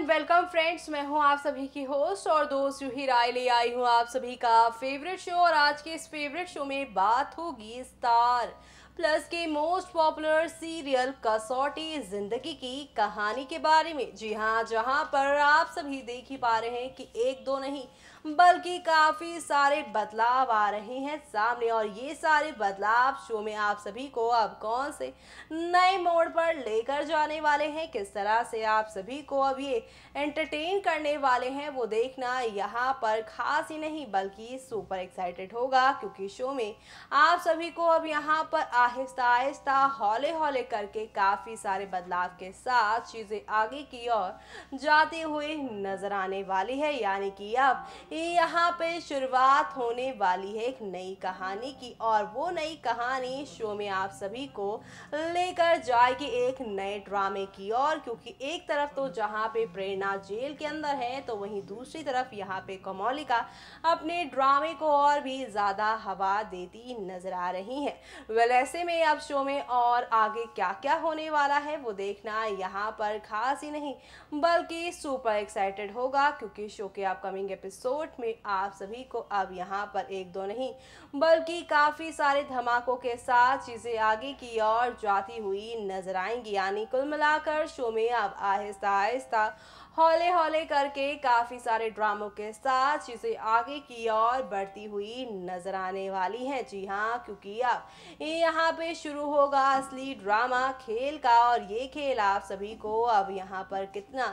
Welcome friends, मैं हूं आप सभी की होस्ट और दोस्त यूही राय ले आई हूं आप सभी का फेवरेट शो। और आज के इस फेवरेट शो में बात होगी स्टार प्लस के मोस्ट पॉपुलर सीरियल कसौटी जिंदगी की कहानी के बारे में। जी हाँ, जहां पर आप सभी देख ही पा रहे हैं कि एक दो नहीं बल्कि काफी सारे बदलाव आ रहे हैं सामने। और ये सारे बदलाव शो में आप सभी को अब कौन से नए मोड़ पर लेकर जाने वाले हैं, किस तरह से आप सभी को अब ये एंटरटेन करने वाले हैं, वो देखना यहाँ पर खास ही नहीं बल्कि सुपर एक्साइटेड होगा। क्योंकि शो में आप सभी को अब यहाँ पर आहिस्ता आहिस्ता हौले हौले करके काफी सारे बदलाव के साथ चीजें आगे की ओर जाते हुए नजर आने वाली है। यानी कि अब यहाँ पे शुरुआत होने वाली है एक नई कहानी की, और वो नई कहानी शो में आप सभी को लेकर जाएगी एक नए ड्रामे की ओर। क्योंकि एक तरफ तो जहाँ पे प्रेरणा जेल के अंदर है, तो वहीं दूसरी तरफ यहाँ पे कोमोलिका अपने ड्रामे को और भी ज्यादा हवा देती नजर आ रही है। वेल, ऐसे में अब शो में और आगे क्या क्या होने वाला है वो देखना यहाँ पर खास ही नहीं बल्कि सुपर एक्साइटेड होगा। क्योंकि शो के अपकमिंग एपिसोड में आप सभी को अब यहाँ पर एक दो नहीं बल्कि काफी सारे धमाकों के साथ चीजें आगे की ओर जाती हुई नजर आएंगी। यानी कुल मिलाकर शो में अब आहिस्ता आहिस्ता हौले हौले करके काफी सारे ड्रामों के साथ चीजें आगे की ओर बढ़ती हुई नजर आने वाली हैं। जी हाँ, क्योंकि अब यहाँ पे शुरू होगा असली ड्रामा खेल का, और ये खेल आप सभी को अब यहाँ पर कितना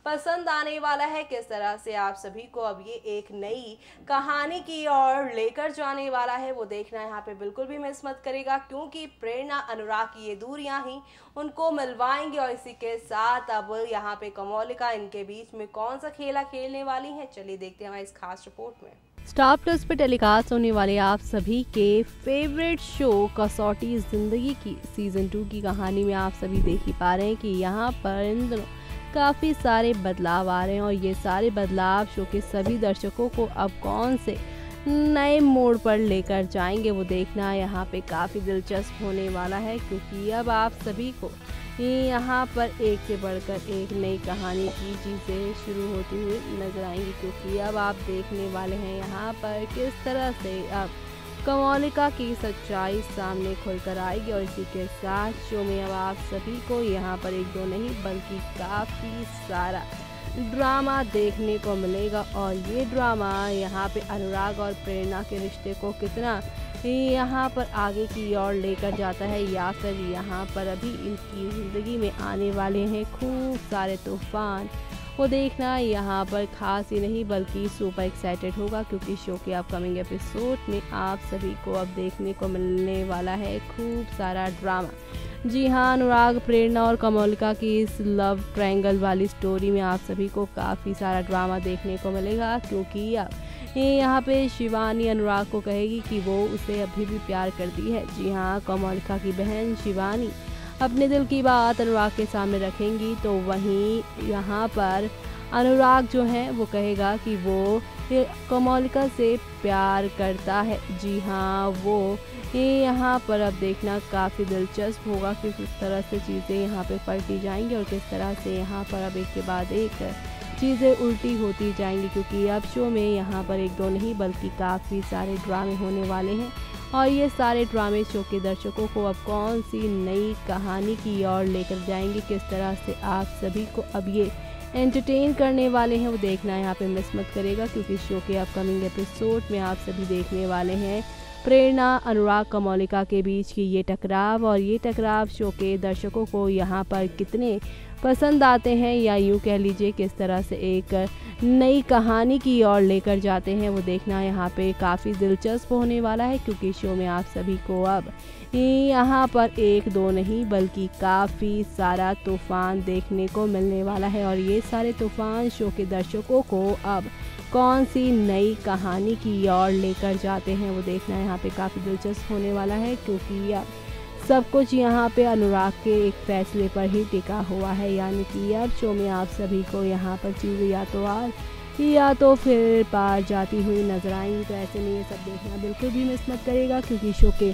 पसंद आने वाला है, किस तरह से आप सभी को अब ये एक नई कहानी की ओर लेकर जाने वाला है, वो देखना यहाँ पे बिल्कुल भी मिस मत करेगा। क्योंकि प्रेरणा अनुराग की ये दूरियां ही उनको मिलवाएंगे। और इसी के साथ अब यहाँ पे कोमोलिका इनके बीच में कौन सा खेला खेलने वाली है, चलिए देखते हैं हमारी इस खास रिपोर्ट में। स्टार प्लस पर टेलीकास्ट होने वाले आप सभी के फेवरेट शो कसौटी जिंदगी की सीजन 2 की कहानी में आप सभी देख ही पा रहे हैं कि यहाँ पर इन दिनों काफ़ी सारे बदलाव आ रहे हैं। और ये सारे बदलाव शो के सभी दर्शकों को अब कौन से नए मोड़ पर लेकर जाएंगे वो देखना यहाँ पे काफ़ी दिलचस्प होने वाला है। क्योंकि अब आप सभी को यहाँ पर एक से बढ़कर एक नई कहानी की चीज़ें शुरू होती हुई नजर आएंगी। क्योंकि अब आप देखने वाले हैं यहाँ पर किस तरह से अब कोमोलिका की सच्चाई सामने खुलकर आएगी। और इसी के साथ शो में अब आप सभी को यहाँ पर एक दो नहीं बल्कि काफ़ी सारा ड्रामा देखने को मिलेगा। और ये ड्रामा यहाँ पे अनुराग और प्रेरणा के रिश्ते को कितना यहाँ पर आगे की ओर लेकर जाता है, या फिर यहाँ पर अभी इनकी ज़िंदगी में आने वाले हैं खूब सारे तूफान, वो देखना यहाँ पर खास ही नहीं बल्कि सुपर एक्साइटेड होगा। क्योंकि शो के अपकमिंग एपिसोड में आप सभी को अब देखने को मिलने वाला है खूब सारा ड्रामा। जी हाँ, अनुराग, प्रेरणा और कोमोलिका की इस लव ट्रायंगल वाली स्टोरी में आप सभी को काफ़ी सारा ड्रामा देखने को मिलेगा। क्योंकि अब यहाँ पे शिवानी अनुराग को कहेगी कि वो उसे अभी भी प्यार करती है। जी हाँ, कोमोलिका की बहन शिवानी अपने दिल की बात अनुराग के सामने रखेंगी, तो वहीं यहाँ पर अनुराग जो है वो कहेगा कि वो कोमोलिका से प्यार करता है। जी हाँ, वो यहाँ पर अब देखना काफ़ी दिलचस्प होगा कि किस तरह से चीज़ें यहाँ पे पलटी जाएंगी और किस तरह से यहाँ पर अब एक के बाद एक चीज़ें उल्टी होती जाएंगी। क्योंकि अब शो में यहाँ पर एक दो नहीं बल्कि काफ़ी सारे ड्रामे होने वाले हैं। और ये सारे ड्रामे शो के दर्शकों को अब कौन सी नई कहानी की ओर लेकर जाएंगे, किस तरह से आप सभी को अब ये एंटरटेन करने वाले हैं, वो देखना यहाँ पे मिस मत करेगा। क्योंकि शो के अपकमिंग एपिसोड में आप सभी देखने वाले हैं प्रेरणा, अनुराग, कोमोलिका के बीच की ये टकराव। और ये टकराव शो के दर्शकों को यहाँ पर कितने पसंद आते हैं, या यूँ कह लीजिए किस तरह से एक नई कहानी की ओर लेकर जाते हैं, वो देखना यहाँ पे काफ़ी दिलचस्प होने वाला है। क्योंकि शो में आप सभी को अब यहाँ पर एक दो नहीं बल्कि काफ़ी सारा तूफान देखने को मिलने वाला है। और ये सारे तूफान शो के दर्शकों को अब कौन सी नई कहानी की ओर लेकर जाते हैं, वो देखना यहाँ पे काफ़ी दिलचस्प होने वाला है। क्योंकि अब सब कुछ यहाँ पे अनुराग के एक फैसले पर ही टिका हुआ है। यानी कि अब शो में आप सभी को यहाँ पर चीज़ें या तो आर या तो फिर पार जाती हुई नजर आएंगी। तो ऐसे में ये सब देखना बिल्कुल भी मिस मत करेगा। क्योंकि शो के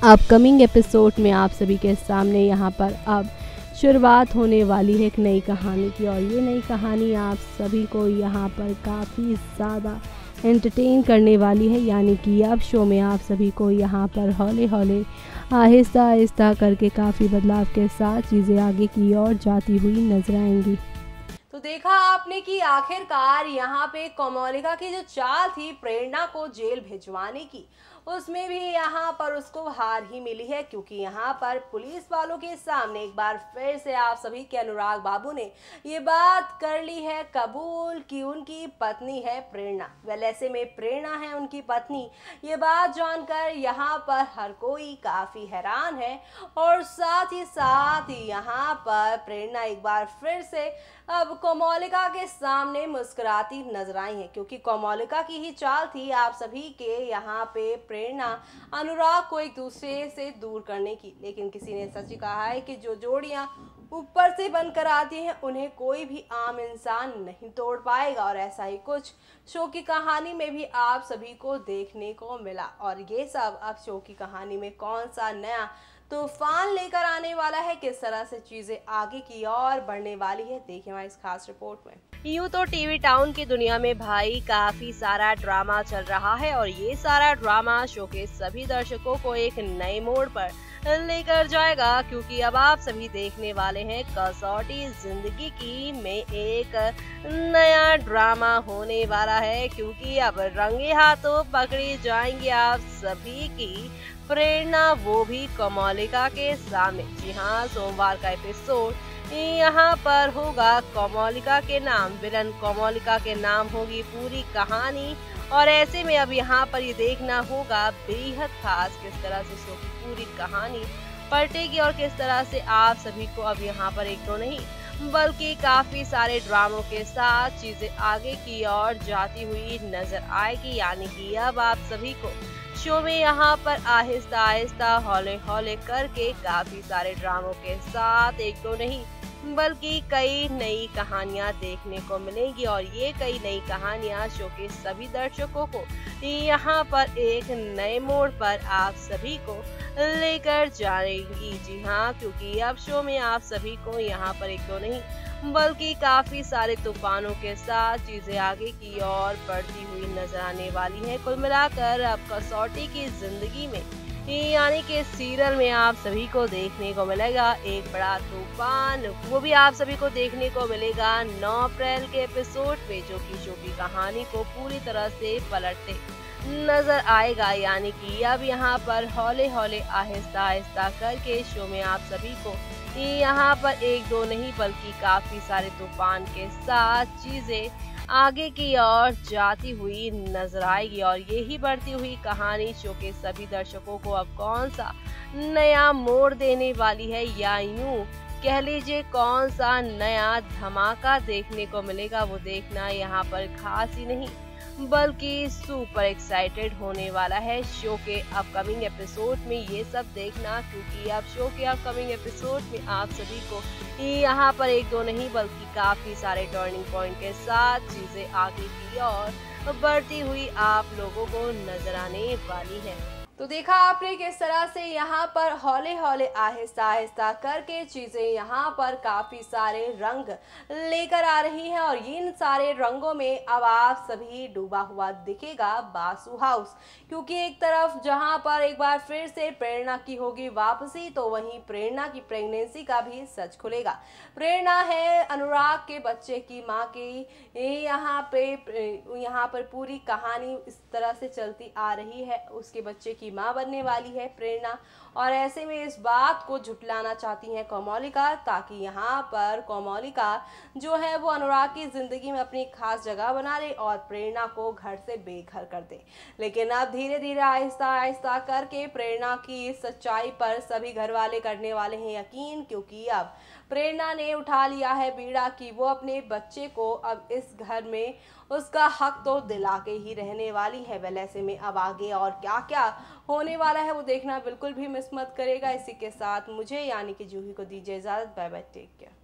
अपकमिंग एपिसोड में आप सभी के सामने यहाँ पर अब शुरुआत होने वाली है एक नई कहानी की, और ये नई कहानी आप सभी को यहाँ पर काफ़ी ज़्यादा एंटरटेन करने वाली है। यानी कि अब शो में आप सभी को यहाँ पर हौले हौले आहिस्ता आहिस्ता करके काफ़ी बदलाव के साथ चीज़ें आगे की ओर जाती हुई नजर आएंगी। तो देखा आपने कि आखिरकार यहाँ पे कोमोलिका की जो चाल थी प्रेरणा को जेल भिजवाने की, उसमें भी यहाँ पर उसको हार ही मिली है, क्योंकि यहाँ पर पुलिस वालों के सामने एक बार फिर से आप सभी के अनुराग बाबू ने ये बात कर ली है कबूल कि उनकी पत्नी है प्रेरणा। वेल ऐसे में प्रेरणा है उनकी पत्नी, ये बात जानकर यहाँ पर हर कोई काफ़ी हैरान है, और साथ ही साथ यहाँ पर प्रेरणा एक बार फिर से अब कोमोलिका के सामने मुस्कुराती नजर आई है, क्योंकि कोमोलिका की ही चाल थी आप सभी के यहाँ पे प्रेरणा अनुराग को एक दूसरे से दूर करने की। लेकिन किसी ने सच ही कहा है कि जो जोड़ियां ऊपर से बनकर आती हैं उन्हें कोई भी आम इंसान नहीं तोड़ पाएगा, और ऐसा ही कुछ शो की कहानी में भी आप सभी को देखने को मिला। और ये सब अब शो की कहानी में कौन सा नया तूफान लेकर आने वाला है, किस तरह से चीजें आगे की ओर बढ़ने वाली है, देखिए हमारी इस खास रिपोर्ट में। यूँ तो टीवी टाउन की दुनिया में भाई काफी सारा ड्रामा चल रहा है, और ये सारा ड्रामा शो के सभी दर्शकों को एक नए मोड़ पर लेकर जाएगा, क्योंकि अब आप सभी देखने वाले हैं कसौटी जिंदगी की में एक नया ड्रामा होने वाला है, क्योंकि अब रंगे हाथों पकड़ी जाएंगी आप सभी की प्रेरणा, वो भी कोमोलिका के सामने। जी हाँ, सोमवार का एपिसोड यहाँ पर होगा कोमोलिका के नाम, विलन कोमोलिका के नाम होगी पूरी कहानी, और ऐसे में अब यहाँ पर ये देखना होगा बेहद खास किस तरह से शो की पूरी कहानी पलटेगी, और किस तरह से आप सभी को अब यहाँ पर एक दो नहीं बल्कि काफी सारे ड्रामों के साथ चीजें आगे की ओर जाती हुई नजर आएगी। यानी कि अब आप सभी को शो में यहाँ पर आहिस्ता आहिस्ता हौले हौले करके काफी सारे ड्रामों के साथ एक दो नहीं बल्कि कई नई कहानियां देखने को मिलेंगी, और ये कई नई कहानियां शो के सभी दर्शकों को यहाँ पर एक नए मोड़ पर आप सभी को लेकर जाएंगी। जी हाँ, क्योंकि अब शो में आप सभी को यहाँ पर एक दो नहीं बल्कि काफी सारे तूफानों के साथ चीजें आगे की ओर बढ़ती हुई नजर आने वाली है। कुल मिलाकर अब कसौटी की जिंदगी में यानी कि सीरियल में आप सभी को देखने को मिलेगा एक बड़ा तूफान, वो भी आप सभी को देखने को मिलेगा 9 अप्रैल के एपिसोड में, जो कि शो की कहानी को पूरी तरह से पलटते नजर आएगा। यानी कि अब यहाँ पर हौले हौले आहिस्ता आहिस्ता करके शो में आप सभी को यहाँ पर एक दो नहीं बल्कि काफी सारे तूफान के साथ चीजें आगे की ओर जाती हुई नजर आएगी, और यही बढ़ती हुई कहानी शो के सभी दर्शकों को अब कौन सा नया मोड़ देने वाली है, या यूं कह लीजिए कौन सा नया धमाका देखने को मिलेगा, वो देखना यहाँ पर खास ही नहीं बल्कि सुपर एक्साइटेड होने वाला है शो के अपकमिंग एपिसोड में ये सब देखना, क्योंकि अब शो के अपकमिंग एपिसोड में आप सभी को यहाँ पर एक दो नहीं बल्कि काफी सारे टर्निंग पॉइंट के साथ चीजें आगे की ओर बढ़ती हुई आप लोगों को नजर आने वाली है। तो देखा आपने किस तरह से यहाँ पर हौले हौले आहिस्ता आहिस्ता करके चीज़ें यहाँ पर काफ़ी सारे रंग लेकर आ रही हैं, और इन सारे रंगों में अब आप सभी डूबा हुआ दिखेगा बासु हाउस, क्योंकि एक तरफ जहाँ पर एक बार फिर से प्रेरणा की होगी वापसी, तो वहीं प्रेरणा की प्रेगनेंसी का भी सच खुलेगा। प्रेरणा है अनुराग के बच्चे की माँ की, यहाँ पर पूरी कहानी इस तरह से चलती आ रही है, उसके बच्चे की माँ बनने वाली है प्रेरणा, और ऐसे में इस बात को झुटलाना चाहती हैं कोमोलिका, ताकि यहाँ पर कोमोलिका जो है वो अनुराग की जिंदगी में अपनी खास जगह बना ले और प्रेरणा को घर से बेघर कर दे। लेकिन अब धीरे धीरे आहिस्ता आहिस्ता करके प्रेरणा की इस सच्चाई पर सभी घर वाले करने वाले हैं यकीन, क्योंकि अब प्रेरणा ने उठा लिया है बीड़ा कि वो अपने बच्चे को अब इस घर में उसका हक तो दिला के ही रहने वाली है। वह ऐसे में अब आगे और क्या क्या होने वाला है वो देखना बिल्कुल भी मिस मत करेगा। इसी के साथ मुझे यानी कि जूही को दीजिए इजाज़त। Bye bye, take care.